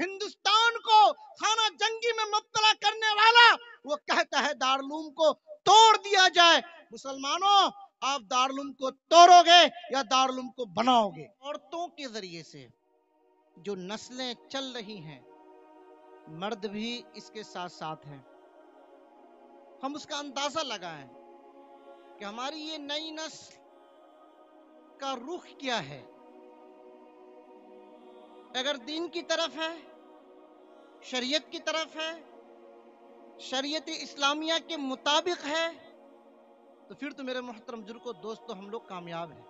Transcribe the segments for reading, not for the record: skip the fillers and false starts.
ہندوستان کو خانہ جنگی میں مبتلا کرنے والا وہ کہتا ہے دارالعلوم کو توڑ دیا جائے۔ مسلمانوں، آپ دارالعلوم کو توڑو گے یا دارالعلوم کو بناؤ گے؟ عورتوں کے ذریعے سے جو نسلیں چل رہی ہیں، مرد بھی اس کے ساتھ ساتھ ہیں۔ ہم اس کا اندازہ لگائیں کہ ہماری یہ نئی نسل کا رخ کیا ہے۔ اگر دین کی طرف ہے، شریعت کی طرف ہے، شریعت اسلامیہ کے مطابق ہے، تو پھر تو میرے محترم بزرگوں دوستو ہم لوگ کامیاب ہیں۔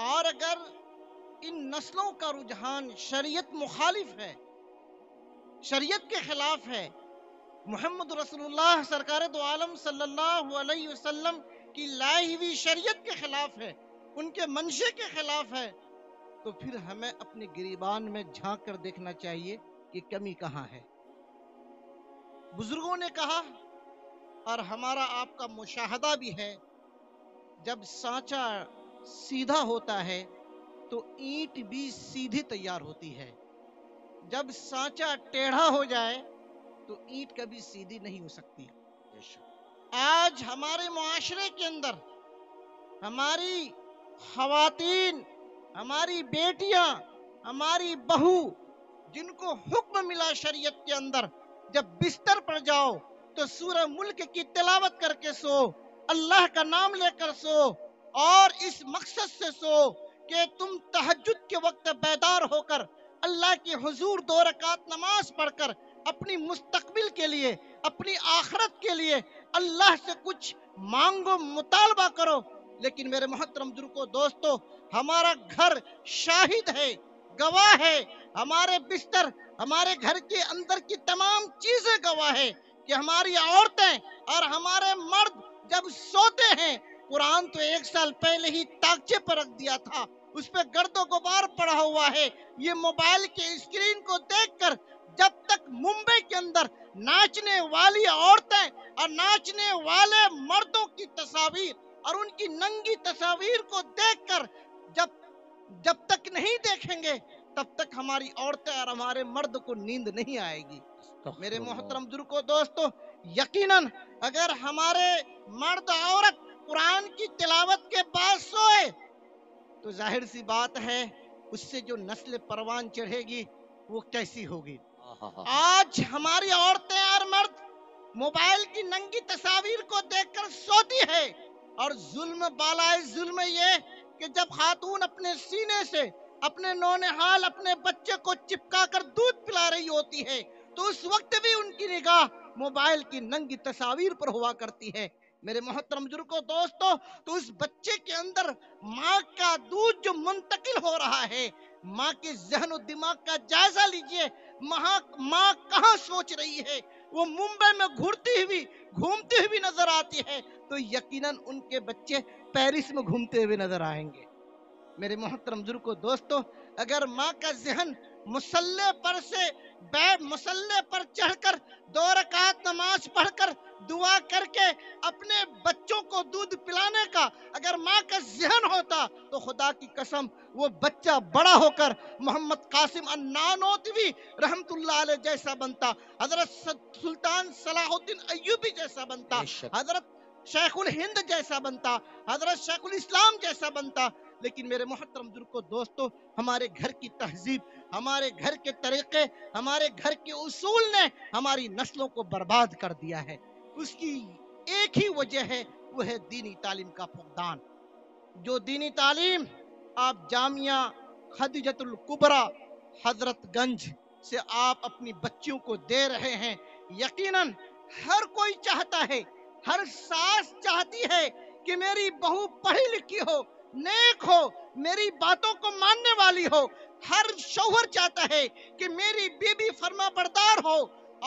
اور اگر ان نسلوں کا رجحان شریعت مخالف ہے، شریعت کے خلاف ہے، محمد رسول اللہ سرکار دو عالم صلی اللہ علیہ وسلم کی لائی ہوئی شریعت کے خلاف ہے، ان کے منشے کے خلاف ہے، تو پھر ہمیں اپنے گریبان میں جھانک کر دیکھنا چاہیے کہ کمی کہاں ہے۔ بزرگوں نے کہا اور ہمارا آپ کا مشاہدہ بھی ہے، جب سانچہ سیدھا ہوتا ہے تو اینٹ بھی سیدھی تیار ہوتی ہے، جب سانچہ ٹیڑھا ہو جائے تو اینٹ کبھی سیدھی نہیں ہو سکتی۔ آج ہمارے معاشرے کے اندر ہماری خواتین، ہماری بیٹیاں، ہماری بہو، جن کو حکم ملا شریعت کے اندر جب بستر پر جاؤ تو سورہ ملک کی تلاوت کر کے سو، اللہ کا نام لے کر سو، اور اس مقصد سے سو کہ تم تہجد کے وقت بیدار ہو کر اللہ کے حضور 2 رکعت نماز پڑھ کر اپنی مستقبل کے لیے، اپنی آخرت کے لیے اللہ سے کچھ مانگو، مطالبہ کرو۔ لیکن میرے محترم بزرگوں دوستو، ہمارا گھر شاہد ہے، گواہ ہے، ہمارے بستر، ہمارے گھر کے اندر کی تمام چیزیں گواہ ہے کہ ہماری عورتیں اور ہمارے مرد جب سوتے ہیں، قرآن تو 1 سال پہلے ہی تاکچے پر رکھ دیا تھا، اس پہ گرد و غبار پڑا ہوا ہے، یہ موبائل کے اسکرین کو دیکھ کر جب تک ممبئی کے اندر ناچنے والی عورتیں اور ناچنے والے مردوں کی تصاویر اور ان کی ننگی تصاویر کو دیکھ کر جب تک نہیں دیکھیں گے تب تک ہماری عورتیں اور ہمارے مرد کو نیند نہیں آئے گی۔ میرے محترم بزرگوں دوستو، یقیناً اگر ہمارے مرد عورت قرآن کی تلاوت کے بعد سوئے تو ظاہر سی بات ہے اس سے جو نسل پروان چڑھے گی وہ کیسی ہوگی۔ آج ہماری عورتیں اور مرد موبائل کی ننگی تصاویر کو دیکھ کر سوتی ہے، اور ظلم بالائے ظلم یہ کہ جب خاتون اپنے سینے سے اپنے نونہال اپنے بچے کو چپکا کر دودھ پلا رہی ہوتی ہے تو اس وقت بھی ان کی نگاہ موبائل کی ننگی تصاویر پر ہوا کرتی ہے۔ میرے محترم بزرگوں دوستو، تو اس بچے کے اندر ماں کا دودھ جو منتقل ہو رہا ہے، ماں کے ذہن و دماغ کا جائزہ لیجئے، ماں کہاں سوچ رہی ہے؟ وہ ممبئی میں گھومتی ہوئی نظر آتی ہے تو یقیناً ان کے بچے پیرس میں گھومتے ہوئے نظر آئیں گے۔ میرے محترم بزرگوں دوستو، اگر ماں کا ذہن مصلی پر چڑھ کر 2 رکعت نماز پڑھ کر دعا کر کے اپنے بچوں کو دودھ پلانے کا اگر ماں کا ذہن ہوتا تو خدا کی قسم وہ بچہ بڑا ہو کر محمد قاسم النانوتوی رحمت اللہ علیہ جیسا بنتا، حضرت سلطان صلاح الدین ایوبی جیسا بنتا، حضرت شیخ الہند جیسا بنتا، حضرت شیخ الاسلام جیسا بنتا۔ لیکن میرے محترم بزرگوں دوستو، ہمارے گھر کی تہذیب، ہمارے گھر کے طریقے، ہمارے گھر کے اصول نے ہماری نسلوں کو برباد کر دیا ہے۔ اس کی ایک ہی وجہ ہے، وہ ہے دینی تعلیم کا فقدان۔ جو دینی تعلیم آپ جامعہ خدیجۃ الکبریٰ حضرت گنج سے آپ اپنی بچیوں کو دے رہے ہیں، یقیناً ہر کوئی چاہتا ہے، ہر ساس چاہتی ہے کہ میری بہو پڑھی لکھی ہو، نیک ہو، میری باتوں کو ماننے والی ہو۔ ہر شوہر چاہتا ہے کہ میری بیوی فرما بردار ہو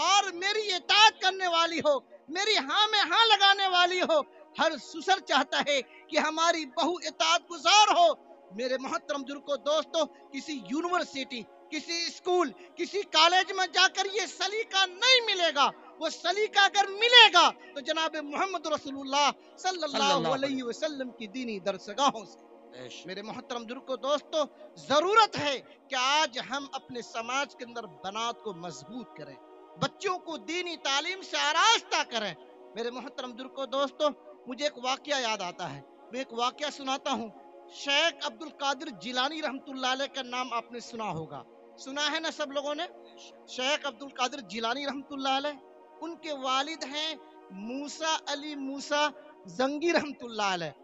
اور میری اطاعت کرنے والی ہو، میری ہاں میں ہاں لگانے والی ہو۔ ہر سسر چاہتا ہے کہ ہماری بہو اطاعت گزار ہو۔ میرے محترم بزرگوں دوستو، کسی یونیورسٹی، کسی اسکول، کسی کالج میں جا کر یہ سلیقہ نہیں ملے گا۔ وہ سلیقہ اگر ملے گا تو جناب محمد رسول اللہ صلی اللہ علیہ وسلم کی دینی درسگاہوں سے۔ میرے محترم بزرگ کو دوستو، ضرورت ہے کہ آج ہم اپنے سماج کے اندر بنات کو مضبوط کریں، بچوں کو دینی تعلیم سے آراستہ کریں۔ میرے محترم بزرگ کو دوستو، مجھے ایک واقعہ یاد آتا ہے، میں ایک واقعہ سناتا ہوں۔ شیخ عبد القادر جیلانی رحمۃ اللہ علیہ کا نام آپ نے سنا ہوگا، سنا ہے نا سب لوگوں نے؟ شیخ عبد القادر جیلانی رحمۃ اللہ علیہ، ان کے والد ہیں موسیٰ علی موسیٰ زنگی رحمۃ اللہ علیہ۔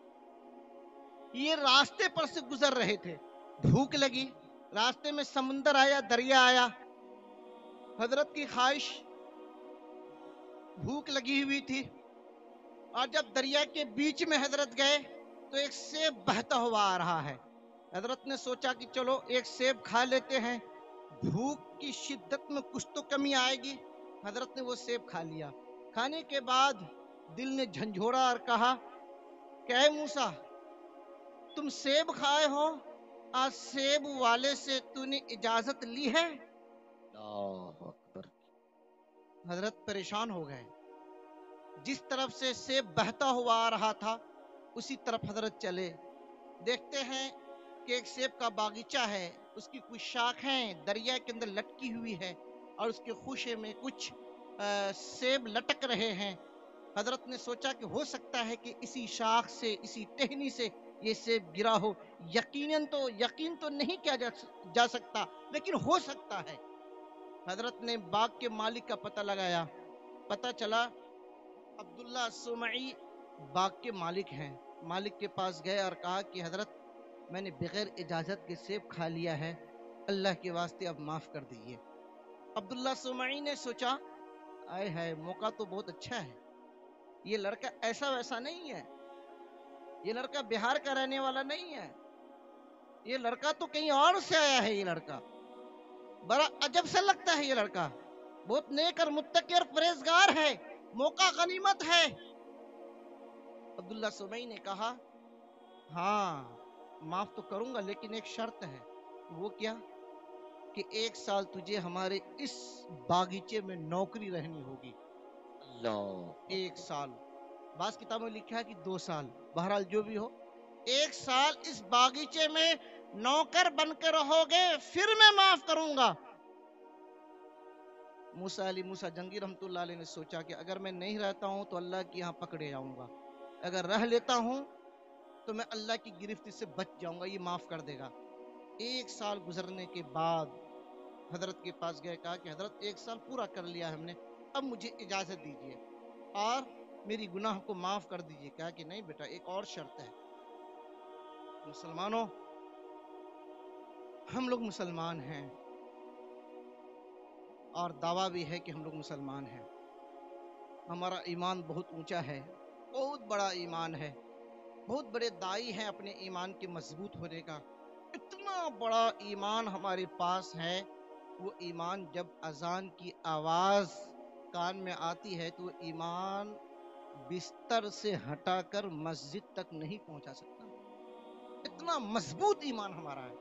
یہ راستے پر سے گزر رہے تھے، بھوک لگی، راستے میں سمندر آیا، دریا آیا، حضرت کی خواہش، بھوک لگی ہوئی تھی، اور جب دریا کے بیچ میں حضرت گئے تو ایک سیب بہتا ہوا آ رہا ہے۔ حضرت نے سوچا کہ چلو ایک سیب کھا لیتے ہیں، بھوک کی شدت میں کچھ تو کمی آئے گی۔ حضرت نے وہ سیب کھا لیا۔ کھانے کے بعد دل نے جھنجھوڑا اور کہا کہ اے موسیٰ، تم سیب کھائے ہو، آج سیب والے سے تو نے اجازت لی ہے؟ اللہ اکبر۔ حضرت پریشان ہو گئے، جس طرف سے سیب بہتا ہوا آ رہا تھا اسی طرف حضرت چلے۔ دیکھتے ہیں کہ ایک سیب کا باغیچہ ہے، اس کی کچھ شاخیں دریا کے اندر لٹکی ہوئی ہے اور اس کے خوشے میں کچھ سیب لٹک رہے ہیں۔ حضرت نے سوچا کہ ہو سکتا ہے کہ اسی شاخ سے، اسی ٹہنی سے یہ سیب گرا ہو، یقین تو نہیں کیا جا سکتا، لیکن ہو سکتا ہے۔ حضرت نے باغ کے مالک کا پتہ لگایا، پتہ چلا عبداللہ سمعی باغ کے مالک ہیں۔ مالک کے پاس گئے اور کہا کہ حضرت، میں نے بغیر اجازت کے سیب کھا لیا ہے، اللہ کے واسطے اب معاف کر دیجیے۔ عبداللہ سمعی نے سوچا آئے ہائے، موقع تو بہت اچھا ہے، یہ لڑکا ایسا ویسا نہیں ہے، یہ لڑکا بہار کا رہنے والا نہیں ہے، یہ لڑکا تو کہیں اور سے آیا ہے، یہ لڑکا بڑا عجب سے لگتا ہے، یہ لڑکا بہت نیک اور متقی اور پرہیزگار ہے، موقع غنیمت ہے۔ عبداللہ سمعی نے کہا ہاں معاف تو کروں گا، لیکن ایک شرط ہے۔ وہ کیا؟ کہ 1 سال تجھے ہمارے اس باغیچے میں نوکری رہنی ہوگی۔ اللہ، 1 سال، بعض کتابوں میں لکھا ہے کہ 2 سال، بہرحال جو بھی ہو، 1 سال اس باغیچے میں نوکر بن کے رہو گے، پھر میں معاف کروں گا۔ موسیٰ علی موسیٰ جنگی رحمۃ اللہ علیہ نے سوچا کہ اگر میں نہیں رہتا ہوں تو اللہ کے یہاں پکڑے جاؤں گا، اگر رہ لیتا ہوں تو میں اللہ کی گرفت سے بچ جاؤں گا، یہ معاف کر دے گا۔ 1 سال گزرنے کے بعد حضرت کے پاس گئے، کہا کہ حضرت 1 سال پورا کر لیا ہم نے، اب مجھے اجازت دیجیے اور میری گناہ کو معاف کر دیجیے۔ کہا کہ نہیں بیٹا، ایک اور شرط ہے۔ مسلمانوں، ہم لوگ مسلمان ہیں اور دعویٰ بھی ہے کہ ہم لوگ مسلمان ہیں، ہمارا ایمان بہت اونچا ہے، بہت بڑا ایمان ہے، بہت بڑے داعی ہیں اپنے ایمان کے مضبوط ہونے کا۔ اتنا بڑا ایمان ہمارے پاس ہے، وہ ایمان جب اذان کی آواز کان میں آتی ہے تو وہ ایمان بستر سے ہٹا کر مسجد تک نہیں پہنچا سکتا، اتنا مضبوط ایمان ہمارا ہے۔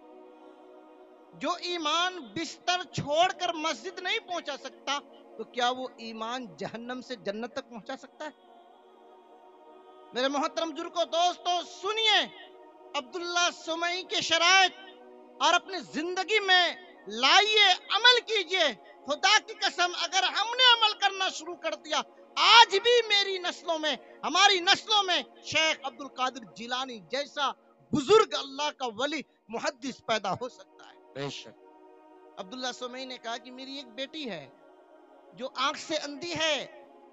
جو ایمان بستر چھوڑ کر مسجد نہیں پہنچا سکتا تو کیا وہ ایمان جہنم سے جنت تک پہنچا سکتا ہے؟ میرے محترم بزرگوں دوستو، سنیے عبداللہ سمعی کے شرائط اور اپنی زندگی میں لائیے، عمل کیجئے۔ خدا کی قسم اگر ہم نے عمل کرنا شروع کر دیا، آج بھی میری نسلوں میں، ہماری نسلوں میں شیخ عبد القادر جیلانی جیسا بزرگ اللہ کا ولی محدث پیدا ہو سکتا ہے۔ بے شک۔ عبداللہ سمعی نے کہا کہ میری ایک بیٹی ہے جو آنکھ سے اندھی ہے،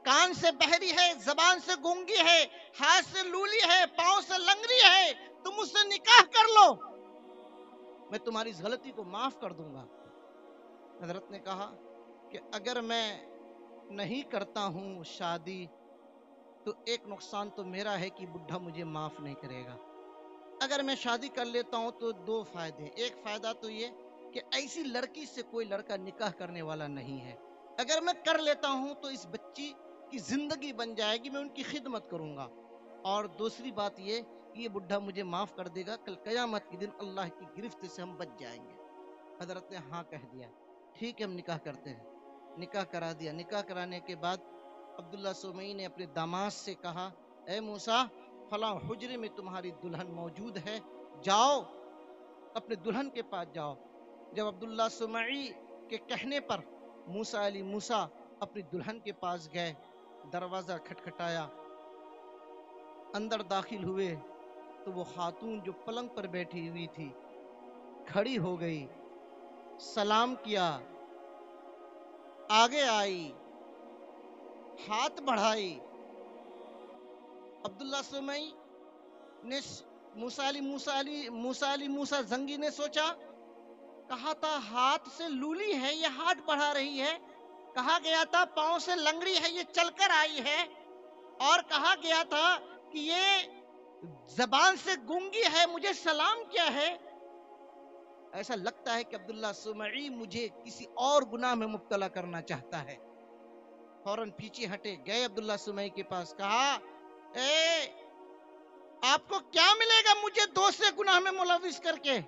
کان سے بہری ہے، زبان سے گونگی ہے، ہاتھ سے لولی ہے، پاؤں سے لنگڑی ہے، تم اس سے نکاح کر لو، میں تمہاری اس غلطی کو معاف کر دوں گا۔ حضرت نے کہا کہ اگر میں نہیں کرتا ہوں شادی تو ایک نقصان تو میرا ہے کہ بڈھا مجھے معاف نہیں کرے گا، اگر میں شادی کر لیتا ہوں تو 2 فائدے، ایک فائدہ تو یہ کہ ایسی لڑکی سے کوئی لڑکا نکاح کرنے والا نہیں ہے، اگر میں کر لیتا ہوں تو اس بچی کی زندگی بن جائے گی، میں ان کی خدمت کروں گا، اور دوسری بات یہ کہ یہ بڈھا مجھے معاف کر دے گا، کل قیامت کے دن اللہ کی گرفت سے ہم بچ جائیں گے۔ حضرت نے ہاں کہہ دیا، ٹھیک ہے ہم نکاح کرتے ہیں، نکاح کرا دیا۔ نکاح کرانے کے بعد عبداللہ سمعی نے اپنے داماد سے کہا اے موسیٰ، فلاں حجرے میں تمہاری دلہن موجود ہے، جاؤ اپنے دلہن کے پاس جاؤ۔ جب عبداللہ سمعی کے کہنے پر موسیٰ علیہ موسیٰ اپنی دلہن کے پاس گئے، دروازہ کھٹکھٹایا، اندر داخل ہوئے تو وہ خاتون جو پلنگ پر بیٹھی ہوئی تھی کھڑی ہو گئی، سلام کیا، آگے آئی، ہاتھ بڑھائی۔ عبداللہ سمعی نے موسیٰ علیہ موسیٰ زنگی نے سوچا، کہا تھا ہاتھ سے لولی ہے، یہ ہاتھ بڑھا رہی ہے، کہا گیا تھا پاؤں سے لنگڑی ہے، یہ چل کر آئی ہے، اور کہا گیا تھا کہ یہ زبان سے گونگی ہے، مجھے سلام کیا ہے۔ ایسا لگتا ہے کہ عبداللہ سمعی مجھے کسی اور گناہ میں مبتلا کرنا چاہتا ہے۔ فوراً پیچھے ہٹے، گئے عبداللہ سمعی کے پاس، کہا اے آپ کو کیا ملے گا مجھے دوسرے گناہ میں ملوث کر کے؟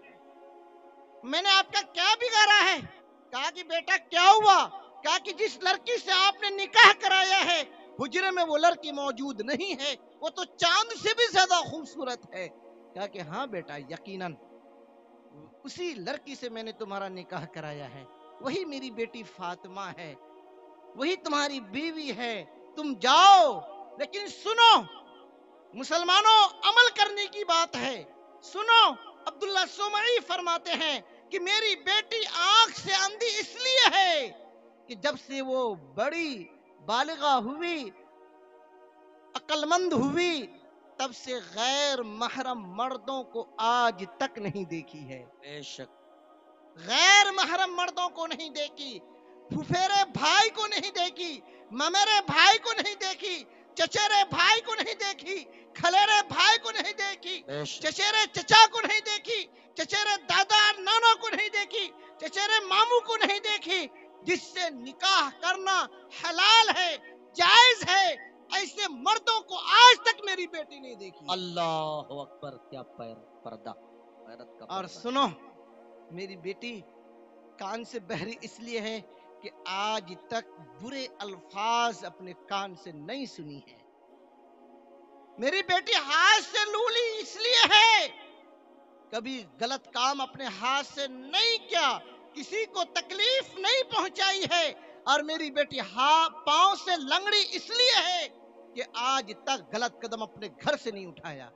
میں نے آپ کا کیا بگاڑا ہے؟ کہا کہ بیٹا کیا ہوا؟ کہا کہ جس لڑکی سے آپ نے نکاح کرایا ہے حجرے میں وہ لڑکی موجود نہیں ہے، وہ تو چاند سے بھی زیادہ خوبصورت ہے۔ کہا کہ ہاں بیٹا یقیناً اسی لڑکی سے میں نے تمہارا نکاح کرایا ہے، وہی میری بیٹی فاطمہ ہے، وہی تمہاری بیوی ہے، تم جاؤ۔ لیکن سنو مسلمانوں، عمل کرنے کی بات ہے، سنو۔ عبداللہ سمعی فرماتے ہیں کہ میری بیٹی آنکھ سے اندھی اس لیے ہے کہ جب سے وہ بڑی بالغہ ہوئی، عقل مند ہوئی، تب سے غیر محرم مردوں کو آج تک نہیں دیکھی ہے۔ بے شک غیر محرم مردوں کو نہیں دیکھی، پھپھیرے بھائی کو نہیں دیکھی، ممیرے بھائی کو نہیں دیکھی، چچیرے بھائی کو نہیں دیکھی، کھلیرے بھائی کو نہیں دیکھی، بے شک چچیرے چچا کو نہیں دیکھی، چچیرے دادا نانا کو نہیں دیکھی، چچیرے ماموں کو نہیں دیکھی۔ جس سے نکاح کرنا حلال ہے، جائز ہے، ایسے مردوں کو آج تک میری بیٹی نہیں دیکھی ہے۔ اللہ اکبر، کیا پردہ، غیرت کا اور پردہ۔ سنو، میری بیٹی کان سے بہری اس لیے ہے کہ آج تک برے الفاظ اپنے کان سے نہیں سنی ہے۔ میری بیٹی ہاتھ سے لولی اس لیے ہے، کبھی غلط کام اپنے ہاتھ سے نہیں کیا، کسی کو تکلیف نہیں پہنچائی ہے۔ اور میری بیٹی پاؤں سے لنگڑی اس لیے ہے کہ آج تک غلط قدم اپنے گھر سے نہیں اٹھایا۔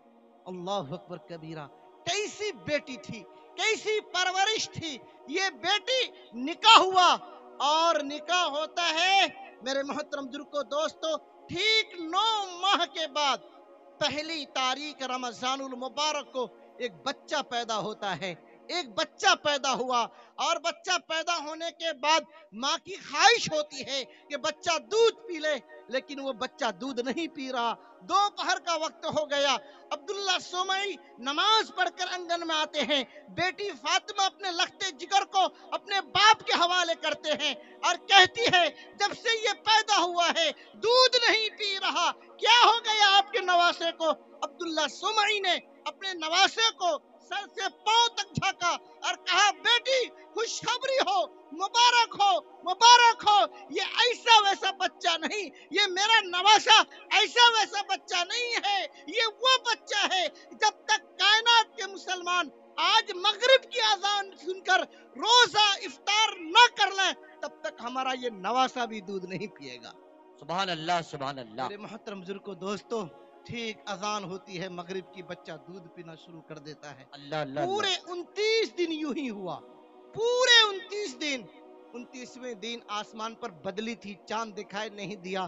اللہ اکبر کبیرہ، کیسی بیٹی تھی، کیسی پرورش تھی یہ بیٹی۔ نکاح ہوا، اور نکاح ہوتا ہے میرے محترم بزرگوں دوستو ٹھیک 9 ماہ کے بعد پہلی تاریخ رمضان المبارک کو ایک بچہ پیدا ہوتا ہے۔ ایک بچہ پیدا ہوا، اور بچہ پیدا ہونے کے بعد ماں کی خواہش ہوتی ہے کہ بچہ دودھ پی لے، لیکن وہ بچہ دودھ نہیں پی رہا۔ دوپہر کا وقت ہو گیا، عبداللہ سمعی نماز پڑھ کر آنگن میں آتے ہیں، بیٹی فاطمہ اپنے لختے جگر کو اپنے باپ کے حوالے کرتے ہیں اور کہتی ہے جب سے یہ پیدا ہوا ہے دودھ نہیں پی رہا، کیا ہو گیا آپ کے نواسے کو؟ عبداللہ سمعی نے اپنے نواسے کو سر سے پاؤں تک جھانکا اور کہا بیٹی خوشخبری ہو، مبارک ہو، مبارک ہو، یہ ایسا ویسا بچہ نہیں، یہ میرا نواسا ایسا ویسا بچہ نہیں ہے، یہ وہ بچہ ہے جب تک کائنات کے مسلمان آج مغرب کی اذان سن کر روزہ افطار نہ کر لیں تب تک ہمارا یہ نواسا بھی دودھ نہیں پیے گا۔ سبحان اللہ، سبحان اللہ۔ میرے محترم بزرگوں دوستو، ٹھیک اذان ہوتی ہے مغرب کی، بچہ دودھ پینا شروع کر دیتا ہے۔ اللہ اللہ پورے اللہ۔ 29 دن یوں ہی ہوا، پورے 29 دن۔ 29ویں دن آسمان پر بدلی تھی، چاند دکھائی نہیں دیا۔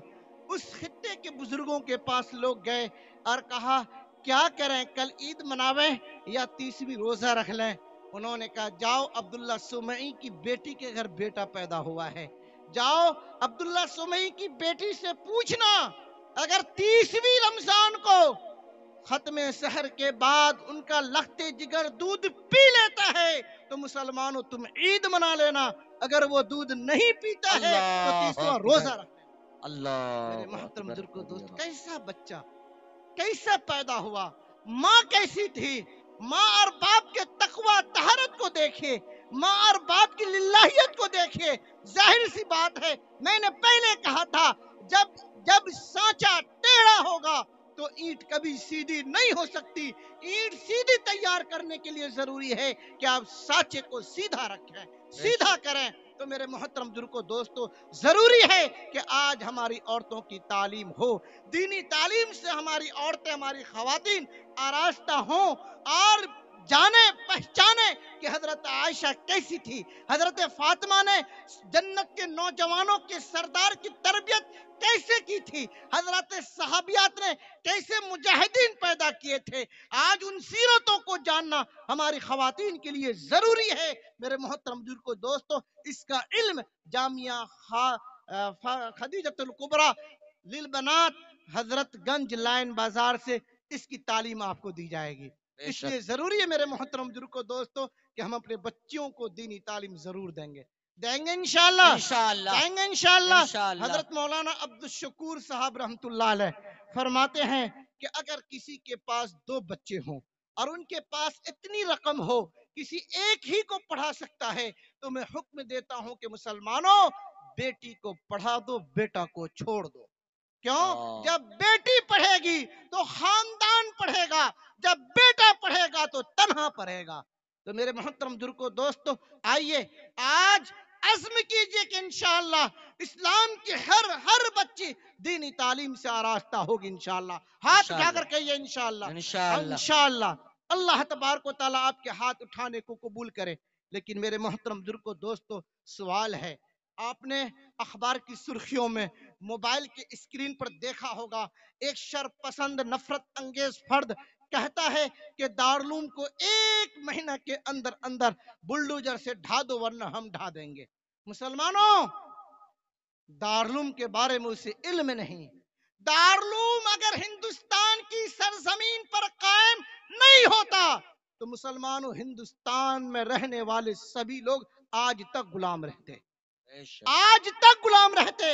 اس خطے کے بزرگوں کے پاس لوگ گئے اور کہا کیا کریں، کل عید مناویں یا 30ویں روزہ رکھ لیں؟ انہوں نے کہا جاؤ عبداللہ سمعی کی بیٹی کے گھر بیٹا پیدا ہوا ہے، جاؤ عبداللہ سمعی کی بیٹی سے پوچھنا اگر 30ویں رمضان کو ختم سحر کے بعد ان کا لختے جگر دودھ پی لیتا ہے تو مسلمانوں تم عید منا لینا، اگر وہ دودھ نہیں پیتا ہے تو اللہ 30واں اکبر، روزہ رکھ لینا۔ میرے اللہ محترم اکبر بزرگوں دوست، کبیرہ۔ کیسا بچہ، کیسا پیدا ہوا؟ ماں کیسی تھی؟ ماں اور باپ کے تقوی طہارت کو دیکھیے، ماں اور باپ کی للہیت کو دیکھیے۔ ظاہر سی بات ہے، میں نے پہلے کہا تھا جب سانچا ٹیڑھا ہوگا تو اینٹ کبھی سیدھی نہیں ہو سکتی. اینٹ سیدھی تیار کرنے کے لیے ضروری ہے کہ آپ سانچے کو سیدھا رکھیں, سیدھا کریں. تو میرے محترم بزرگوں دوستو, ضروری ہے کہ آج ہماری عورتوں کی تعلیم ہو. دینی تعلیم سے ہماری عورتیں, ہماری خواتین آراستہ ہوں اور جانے پہچانے کہ حضرت عائشہ کیسی تھی, حضرت فاطمہ نے جنت کے نوجوانوں کے سردار کی تربیت کیسے کی تھی, حضرت صحابیات نے کیسے مجاہدین پیدا کیے تھے. آج ان سیرتوں کو جاننا ہماری خواتین کے لیے ضروری ہے. میرے محترم بزرگوں دوستو, اس کا علم جامعہ خدیجۃ الکبریٰ للبنات حضرت گنج لائن بازار سے اس کی تعلیم آپ کو دی جائے گی. اس لیے ضروری ہے میرے محترم بزرگوں دوستو کہ ہم اپنے بچیوں کو دینی تعلیم ضرور دیں گے انشاءاللہ, دیں گے انشاءاللہ. حضرت مولانا عبدالشکور صاحب رحمت اللہ علیہ فرماتے ہیں کہ اگر کسی کے پاس 2 بچے ہوں اور ان کے پاس اتنی رقم ہو کسی ایک ہی کو پڑھا سکتا ہے, تو میں حکم دیتا ہوں کہ مسلمانوں بیٹی کو پڑھا دو, بیٹا کو چھوڑ دو. کیوں؟ جب بیٹی پڑھے گی تو خاندان پڑھے گا, جب بیٹا پڑھے گا تو تنہا پڑھے گا. تو میرے محترم بزرگوں دوستو, آئیے آج عزم کیجئے کہ انشاءاللہ اسلام کی ہر بچی دینی تعلیم سے آراستہ ہوگی انشاءاللہ. ہاتھ اٹھا کر کہیے انشاءاللہ, انشاءاللہ. اللہ تبارک و تعالیٰ آپ کے ہاتھ اٹھانے کو قبول کرے. لیکن میرے محترم بزرگوں دوستو, سوال ہے, آپ نے اخبار کی سرخیوں میں, موبائل کے اسکرین پر دیکھا ہوگا, ایک شر پسند نفرت انگیز فرد کہتا ہے کہ دارالعلوم کو 1 مہینہ کے اندر اندر بلڈوزر سے ڈھا دو ورنہ ہم ڈھا دیں گے. مسلمانوں, دارالعلوم کے بارے میں اسے علم نہیں. دارالعلوم اگر ہندوستان کی سرزمین پر قائم نہیں ہوتا تو مسلمانوں ہندوستان میں رہنے والے سبھی لوگ آج تک غلام رہتے, آج تک غلام رہتے.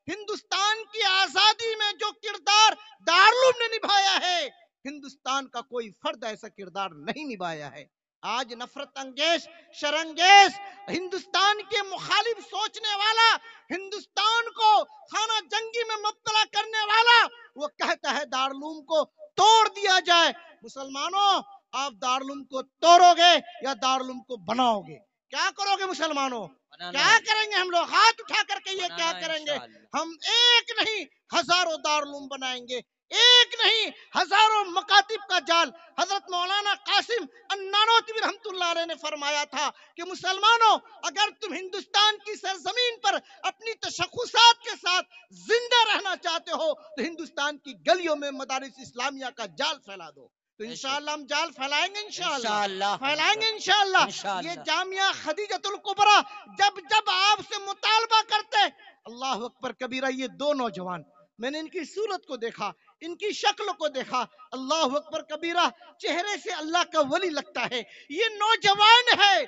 ہندوستان کی آزادی میں جو کردار دارالعلوم نے نبھایا ہے, ہندوستان کا کوئی فرد ایسا کردار نہیں نبھایا ہے. آج نفرت انگیز, شرانگیز, ہندوستان کے مخالف سوچنے والا, ہندوستان کو خانہ جنگی میں مبتلا کرنے والا, وہ کہتا ہے دارالعلوم کو توڑ دیا جائے. مسلمانوں, آپ دارالعلوم کو توڑو گے یا دارالعلوم کو بناؤ گے؟ کیا کرو گے مسلمانوں؟ کیا کریں گے ہم لوگ؟ ہاتھ اٹھا کر کے یہ کیا کریں گے؟ ہم ایک نہیں ہزاروں دارالعلوم بنائیں گے, ایک نہیں ہزاروں مکاتب کا جال. حضرت مولانا قاسم النانوتوی رحمت اللہ علیہ نے فرمایا تھا کہ مسلمانوں, اگر تم ہندوستان کی سرزمین پر اپنی تشخصات کے ساتھ زندہ رہنا چاہتے ہو تو ہندوستان کی گلیوں میں مدارس اسلامیہ کا جال پھیلا دو. تو انشاءاللہ ہم جال پھیلائیں گے, انشاءاللہ پھیلائیں گے انشاءاللہ. یہ جامعہ خدیجۃ الکبریٰ جب آپ سے مطالبہ کرتے, اللہ اکبر کبیرہ, یہ 2 نوجوان, میں نے ان کی صورت کو دیکھا, ان کی شکل کو دیکھا, اللہ اکبر کبیرہ, چہرے سے اللہ کا ولی لگتا ہے. یہ نوجوان ہے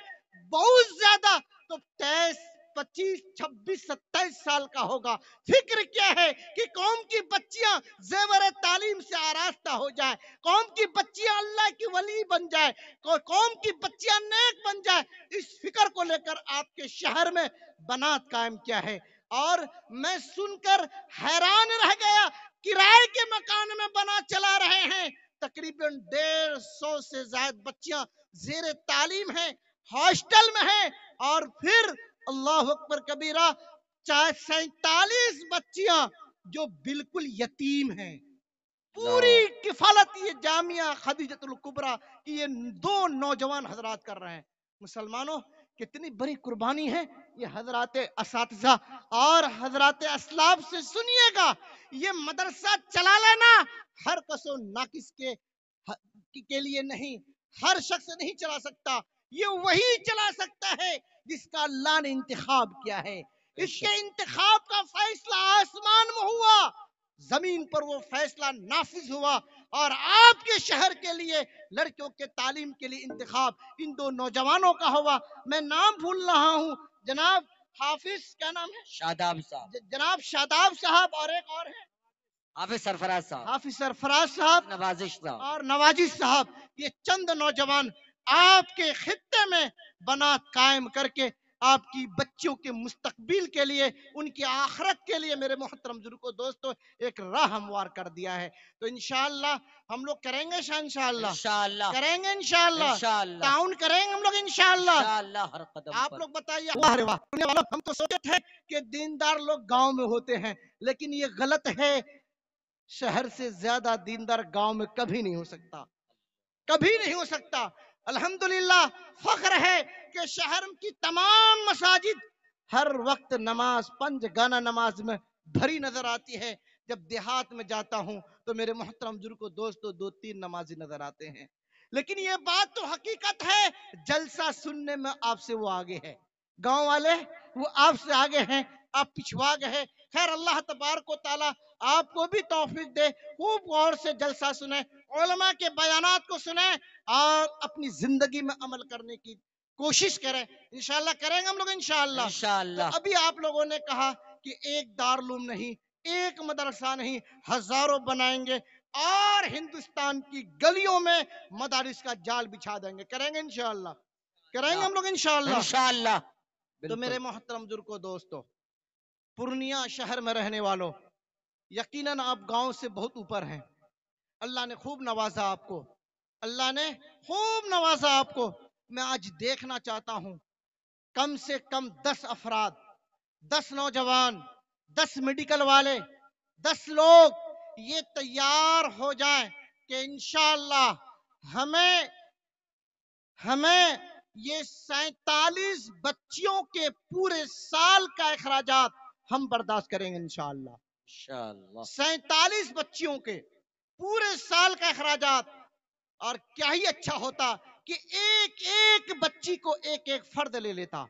بہت زیادہ تو 23, 25, 26, 27 سال کا ہوگا. فکر کیا ہے کہ قوم کی بچیاں زیور تعلیم سے آراستہ ہو جائے, قوم کی بچیاں اللہ کی ولی بن جائے, قوم کی بچیاں نیک بن جائے. اس فکر کو لے کر آپ کے شہر میں بنات قائم کیا ہے, اور میں سن کر حیران رہ گیا. کرائے کے مکان میں بنا چلا رہے ہیں, تقریباً 150 سے زائد بچیاں زیر تعلیم ہیں, ہاسٹل میں ہیں, اور پھر اللہ اکبر کبیرہ 47 بچیاں جو بالکل یتیم ہیں. پوری کفالت یہ جامعہ خدیجۃ الکبریٰ کی یہ 2 نوجوان حضرات کر رہے ہیں. مسلمانوں, کتنی بڑی قربانی ہے یہ حضرات اساتذہ اور حضرات اسلاف سے سنیے گا. یہ مدرسہ چلا لینا ہر کس و ناقص کے لیے نہیں, ہر شخص نہیں چلا سکتا. یہ وہی چلا سکتا ہے جس کا اللہ نے انتخاب کیا ہے. اس کے انتخاب کا فیصلہ آسمان میں ہوا, زمین پر وہ فیصلہ نافذ ہوا, اور آپ کے شہر کے لیے لڑکیوں کے تعلیم کے لیے انتخاب ان 2 نوجوانوں کا ہوا. میں نام بھول رہا ہوں, جناب حافظ, کیا نام ہے؟ شاداب صاحب, جناب شاداب صاحب, اور ایک اور ہے حافظ سرفراز صاحب, حافظ سرفراز صاحب, نوازش صاحب اور نوازش صاحب. یہ چند نوجوان آپ کے خطے میں بنات قائم کر کے آپ کی بچوں کے مستقبل کے لیے، ان کی آخرت کے لیے میرے محترم بزرگوں دوستو ایک راہ ہموار کر دیا ہے. تو انشاءاللہ ہم لوگ کریں گے انشاءاللہ، انشاءاللہ کریں گے انشاءاللہ، انشاءاللہ تعاون کریں گے ہم لوگ انشاءاللہ. انشاءاللہ ہر قدم آپ پر. لوگ بتائیے، واہ رے واہ، دنیا والوں، ہم تو سوچے تھے کہ دیندار لوگ گاؤں میں ہوتے ہیں، لیکن یہ غلط ہے. شہر سے زیادہ دیندار گاؤں میں کبھی نہیں ہو سکتا، کبھی نہیں ہو سکتا. الحمدللہ فخر ہے کہ شہر کی تمام مساجد ہر وقت نماز، پنج گانا نماز میں بھری نظر آتی ہے. جب دیہات میں جاتا ہوں تو میرے محترم بزرگوں دوستو 2-3 نمازی نظر آتے ہیں. لیکن یہ بات تو حقیقت ہے، جلسہ سننے میں آپ سے وہ آگے ہے. گاؤں والے وہ آپ سے آگے ہیں، آپ پچھوا گئے ہیں. خیر اللہ تبارک و تعالی آپ کو بھی توفیق دے، خوب غور سے جلسہ سنیں، علماء کے بیانات کو سنیں اور اپنی زندگی میں عمل کرنے کی کوشش کریں. انشاءاللہ کریں گے ہم لوگ انشاءاللہ. تو انشاءاللہ ابھی آپ لوگوں نے کہا کہ ایک دارالعلوم نہیں، ایک مدرسہ نہیں، ہزاروں بنائیں گے اور ہندوستان کی گلیوں میں مدارس کا جال بچھا دیں گے. کریں گے انشاءاللہ، کریں گے ہم لوگ انشاءاللہ. انشاءاللہ تو میرے بالکل. محترم بزرگوں دوستو، پورنیہ شہر میں رہنے والوں، یقیناً آپ گاؤں سے بہت اوپر ہیں. اللہ نے خوب نوازا آپ کو، اللہ نے خوب نوازا آپ کو. میں آج دیکھنا چاہتا ہوں کم سے کم 10 افراد، 10 نوجوان، 10 میڈیکل والے، 10 لوگ یہ تیار ہو جائیں کہ انشاءاللہ ہمیں یہ 47 بچیوں کے پورے سال کا اخراجات ہم برداشت کریں گے انشاءاللہ. انشاءاللہ 47 بچیوں کے پورے سال کا اخراجات. اور کیا ہی اچھا ہوتا کہ ایک ایک بچی کو ایک ایک فرد لے لیتا،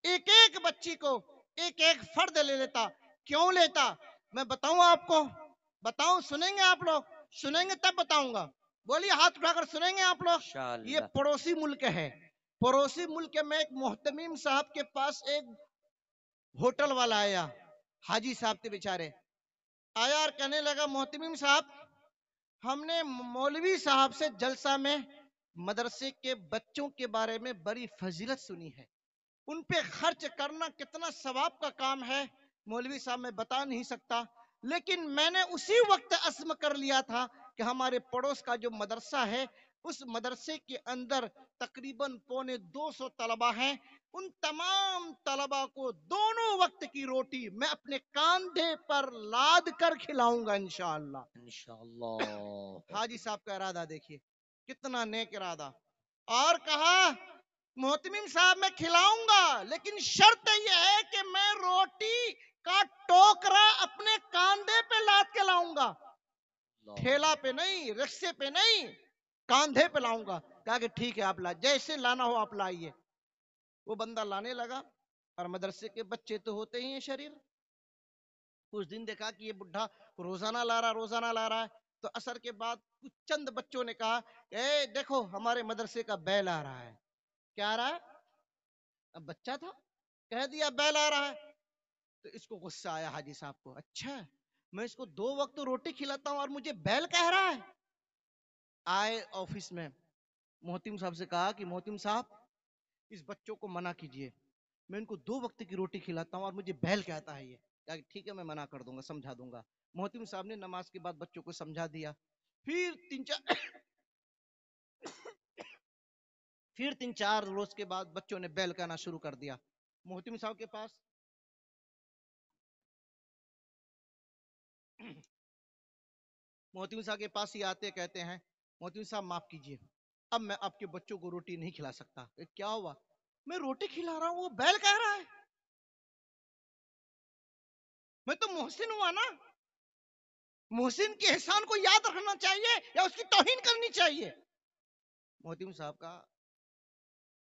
ایک ایک بچی کو ایک ایک فرد لے لیتا. کیوں لیتا؟ میں بتاؤں آپ کو، بتاؤں؟ سنیں گے آپ لوگ؟ سنیں گے تب بتاؤں گا. بولیے ہاتھ اٹھا کر سنیں گے آپ لوگ؟ یہ انشاءاللہ پڑوسی ملک ہے. پڑوسی ملک میں ایک محتمیم صاحب کے پاس ایک ہوٹل والا آیا، حاجی صاحب تھے بیچارے. آیا اور کہنے لگا، محتمیم صاحب، ہم نے مولوی صاحب سے جلسہ میں مدرسے کے بچوں کے بارے میں بڑی فضیلت سنی ہے، ان پہ خرچ کرنا کتنا ثواب کا کام ہے مولوی صاحب میں بتا نہیں سکتا. لیکن میں نے اسی وقت عزم کر لیا تھا کہ ہمارے پڑوس کا جو مدرسہ ہے، اس مدرسے کے اندر تقریباً 250 طلبہ ہیں. ان تمام طلبہ کو دونوں وقت کی روٹی میں اپنے کاندھے پر لاد کر کھلاؤں گا انشاءاللہ. انشاءاللہ. حاجی صاحب کا ارادہ دیکھیے، کتنا نیک ارادہ. اور کہا، محتمیم صاحب میں کھلاؤں گا، لیکن شرط یہ ہے کہ میں روٹی کا ٹوکرا اپنے کاندھے پہ لاد کے لاؤں گا، ٹھیلا پہ نہیں، رکشے پہ نہیں، کاندھے پہ لاؤں گا. کہا کہ ٹھیک ہے، آپ لا، جیسے لانا ہو آپ لائیے. وہ بندہ لانے لگا، اور مدرسے کے بچے تو ہوتے ہی ہیں شریر. کچھ دن دیکھا کہ یہ بڈھا روزانہ لا رہا ہے. تو عصر کے بعد کچھ چند بچوں نے کہا، اے دیکھو ہمارے مدرسے کا بیل آ رہا ہے. کیا آ رہا ہے؟ اب بچہ تھا، کہہ دیا بیل آ رہا ہے. تو اس کو غصہ آیا حاجی صاحب کو، اچھا میں اس کو 2 وقت روٹی کھلاتا ہوں اور مجھے بیل کہہ رہا ہے. آئے آفس میں، محتم صاحب سے کہا کہ محتم صاحب اس بچوں کو منع کیجئے، میں ان کو 2 وقت کی روٹی کھلاتا ہوں اور مجھے بیل کہتا ہے. یہ کہا کہ ٹھیک ہے، میں منع کر دوں گا، سمجھا دوں گا. محتم صاحب نے نماز کے بعد بچوں کو سمجھا دیا. پھر 3-4 روز کے بعد بچوں نے بیل کہنا شروع کر دیا. محتم صاحب کے پاس ہی آتے، کہتے ہیں محتم صاحب معاف کیجئے، اب میں آپ کے بچوں کو روٹی نہیں کھلا سکتا. کیا ہوا؟ میں روٹی کھلا رہا ہوں، وہ بیل کہہ رہا ہے. میں تو محسن ہوا نا. محسن کے احسان کو یاد رکھنا چاہیے یا اس کی توہین کرنی چاہیے؟ محتم صاحب کا،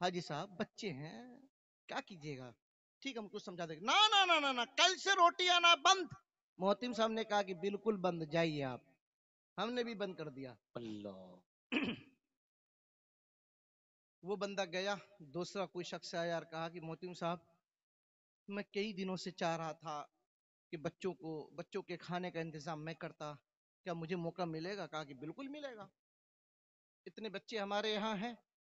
حاجی صاحب بچے ہیں، کیا کیجیے گا، ٹھیک ہم کچھ سمجھا دیں گے. نا کل سے روٹی آنا بند. محتم صاحب نے کہا کہ بالکل بند، جائیے آپ. ہم نے بھی بند کر دیا. اللہ. وہ بندہ گیا، دوسرا کوئی شخص آیا اور کہا کہ محتم صاحب میں کئی دنوں سے چاہ رہا تھا کہ بچوں کے کھانے کا انتظام میں کرتا، کیا مجھے موقع ملے گا؟ کہا کہ بالکل ملے گا. اتنے بچے ہمارے یہاں ہیں،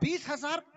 20,000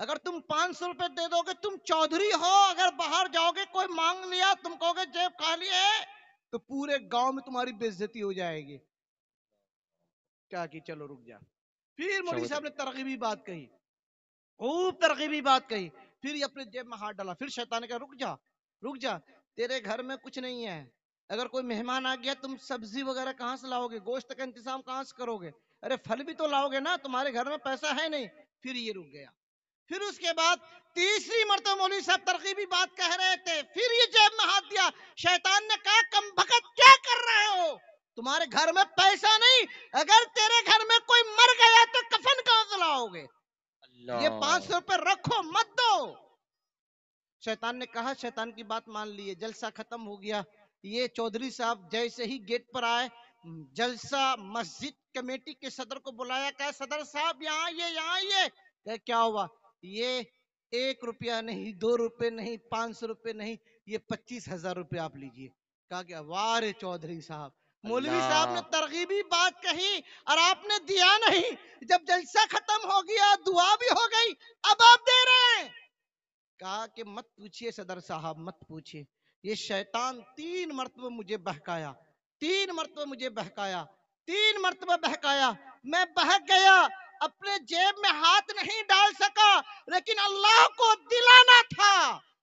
اگر تم 500 روپے دے دو گے، تم چودھری ہو، اگر باہر جاؤ گے کوئی مانگ لیا، تم کہو گے جیب خالی ہے، تو پورے گاؤں میں تمہاری بے عزتی ہو جائے گی. کیا کہ چلو رک جا. پھر مولوی صاحب نے ترغیبی بات کہی، خوب ترغیبی بات کہی. پھر یہ اپنے جیب میں ہاتھ ڈالا. پھر شیطان نے کہا رک جا رک جا، تیرے گھر میں کچھ نہیں ہے. اگر کوئی مہمان آ گیا، تم سبزی وغیرہ کہاں سے لاؤ گے؟ گوشت کا انتظام کہاں سے کرو گے؟ ارے پھل بھی تو لاؤ گے نا، تمہارے گھر میں پیسہ ہے نہیں. پھر یہ رک گیا. پھر اس کے بعد تیسری مرتبہ مولوی صاحب ترغیبی بات کہہ رہے تھے، پھر یہ جیب میں ہاتھ دیا. شیطان نے کہا کم بخت کیا کر رہے ہو؟ تمہارے گھر میں پیسہ نہیں، اگر تیرے گھر میں کوئی مر گیا تو کفن کہاں سے لاؤ گے؟ یہ 500 روپے رکھو مت دو. شیطان نے کہا، شیطان کی بات مان لیے. جلسہ ختم ہو گیا. یہ چودھری صاحب جیسے ہی گیٹ پر آئے، جلسہ مسجد کمیٹی کے صدر کو بلایا. کہا صدر صاحب یہاں آئیے. کہ کیا ہوا؟ یہ 1 روپیہ نہیں، 2 روپے نہیں، 500 روپے نہیں، یہ 25,000 روپے آپ لیجئے. کہا کہ واہ رے چودھری صاحب، مولوی صاحب نے ترغیبی بات کہی اور آپ نے دیا نہیں. جب جلسہ ختم ہو گیا، دعا بھی ہو گئی، اب آپ دے رہے ہیں. کہا کہ مت پوچھئے صدر صاحب، مت پوچھئے. یہ شیطان 3 مرتبہ مجھے بہکایا، 3 مرتبہ مجھے بہکایا، 3 مرتبہ بہکایا. میں بہک گیا، اپنے جیب میں ہاتھ نہیں ڈال سکا، لیکن اللہ کو دلانا تھا.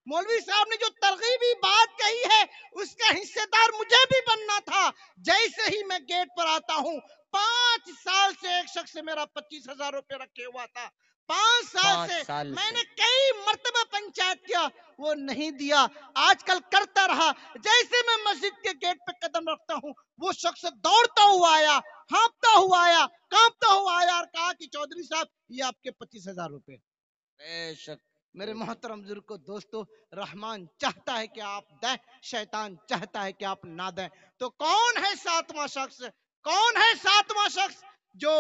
مولوی صاحب نے جو ترغیبی بات کہی ہے، اس کا حصے دار مجھے بھی بننا تھا. جیسے ہی میں گیٹ پر آتا ہوں، 5 سال سے ایک شخص سے میرا 25,000 روپے رکھے ہوا تھا. 5 سال سے میں نے کئی مرتبہ پنچایت کیا، وہ نہیں دیا. آج کل کرتا رہا. جیسے میں مسجد کے گیٹ پہ قدم رکھتا ہوں، وہ شخص دوڑتا ہوا آیا، ہانپتا ہوا آیا، کانپتا ہوا آیا اور کہا کہ چودھری صاحب یہ آپ کے 25,000 روپے. بے شک میرے محترم بزرگ کو دوستو، رحمان چاہتا ہے کہ آپ دیں، شیطان چاہتا ہے کہ آپ نہ دیں. تو کون ہے 7واں شخص؟ کون ہے 7واں شخص جو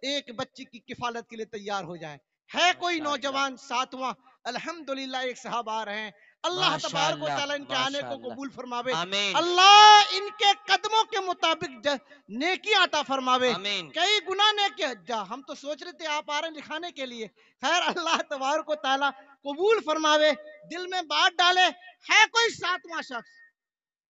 ایک بچی کی کفالت کے لیے تیار ہو جائے؟ ہے کوئی نوجوان 7واں؟ الحمدللہ ایک صاحب آ رہے ہیں. اللہ تبارک و تعالیٰ ان کے آنے کو قبول فرماوے. اللہ ان کے قدموں کے مطابق نیکی عطا فرماوے. کئی گناہ نیکی، ہم تو سوچ رہے تھے آپ آ رہے ہیں دکھانے کے لیے. خیر اللہ تبارک و تعالیٰ قبول فرماوے، دل میں بات ڈالے. ہے کوئی 7واں شخص؟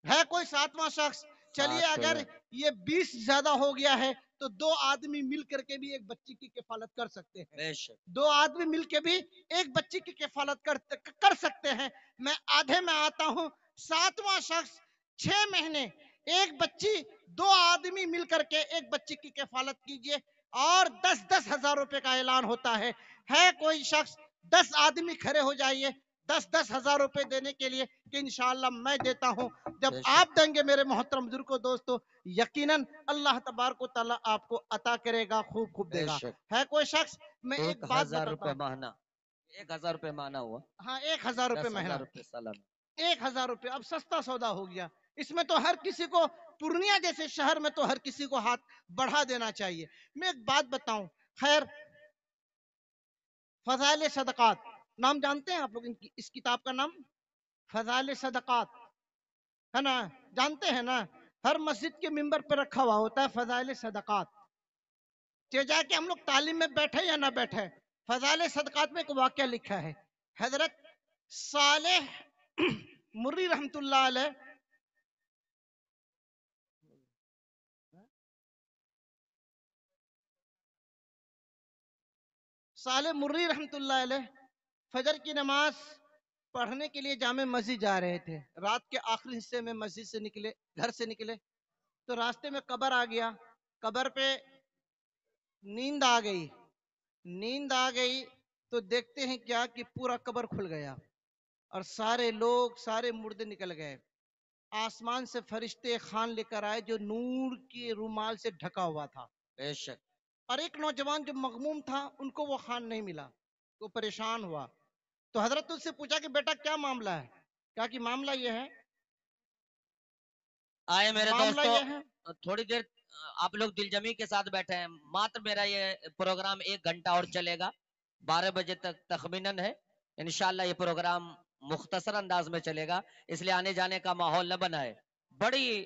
ہے کوئی 7واں شخص؟ چلیے اگر یہ 20 زیادہ ہو گیا ہے تو 2 آدمی مل کر کے بھی ایک بچی کی کفالت کر سکتے ہیں. 2 آدمی مل کے بھی ایک بچی کی کفالت کر سکتے ہیں. میں آدھے میں آتا ہوں. 7واں شخص 6 مہینے ایک بچی، 2 آدمی مل کر کے ایک بچی کی کفالت کیجئے اور 10-10 ہزار روپے کا اعلان ہوتا ہے. ہے کوئی شخص؟ 10 آدمی کھڑے ہو جائیے 10-10 ہزار روپے دینے کے لیے کہ انشاءاللہ میں دیتا ہوں. جب آپ دیں گے میرے محترم بزرگ کو دوستو، یقیناً اللہ تبارک و تعالیٰ آپ کو عطا کرے گا، خوب دے گا. ہے کوئی شخص؟ میں ایک بات بتاتا ہوں. ماہانہ 1,000 روپے ماہانہ ہوا. ہاں 1,000 روپے مہینہ، 1,000 روپے. اب سستا سودا ہو گیا. اس میں تو ہر کسی کو، پورنیہ جیسے شہر میں تو ہر کسی کو ہاتھ بڑھا دینا چاہیے. میں ایک بات بتاؤں. خیر، فضائل صدقات نام جانتے ہیں آپ لوگ اس کتاب کا نام؟ فضائل صدقات ہے نا، جانتے ہیں نا؟ ہر مسجد کے ممبر پہ رکھا ہوا ہوتا ہے فضائل صدقات. جا کے ہم لوگ تعلیم میں بیٹھے یا نہ بیٹھے، فضائل صدقات میں ایک واقعہ لکھا ہے. حضرت صالح مری رحمت اللہ علیہ، صالح مری رحمت اللہ علیہ فجر کی نماز پڑھنے کے لیے جامع مسجد جا رہے تھے. رات کے آخری حصے میں مسجد سے نکلے، گھر سے نکلے تو راستے میں قبر آ گیا. قبر پہ نیند آ گئی. نیند آ گئی تو دیکھتے ہیں کیا کہ پورا قبر کھل گیا اور سارے لوگ، سارے مردے نکل گئے. آسمان سے فرشتے خوان لے کر آئے جو نور کی رومال سے ڈھکا ہوا تھا. بے شک. اور ایک نوجوان جو مغموم تھا، ان کو وہ خوان نہیں ملا. وہ پریشان ہوا تو حضرت اس سے پوچھا کہ بیٹا کیا معاملہ ہے؟ کہا کہ معاملہ یہ ہے. آئے میرے دوستو، تھوڑی دیر آپ لوگ دل جمی کے ساتھ بیٹھے ہیں. ماتر میرا یہ پروگرام 1 گھنٹہ اور چلے گا، 12 بجے تک تخمیناً ہے. انشاءاللہ یہ پروگرام مختصر انداز میں چلے گا، اس لیے آنے جانے کا ماحول نہ بنائے. بڑی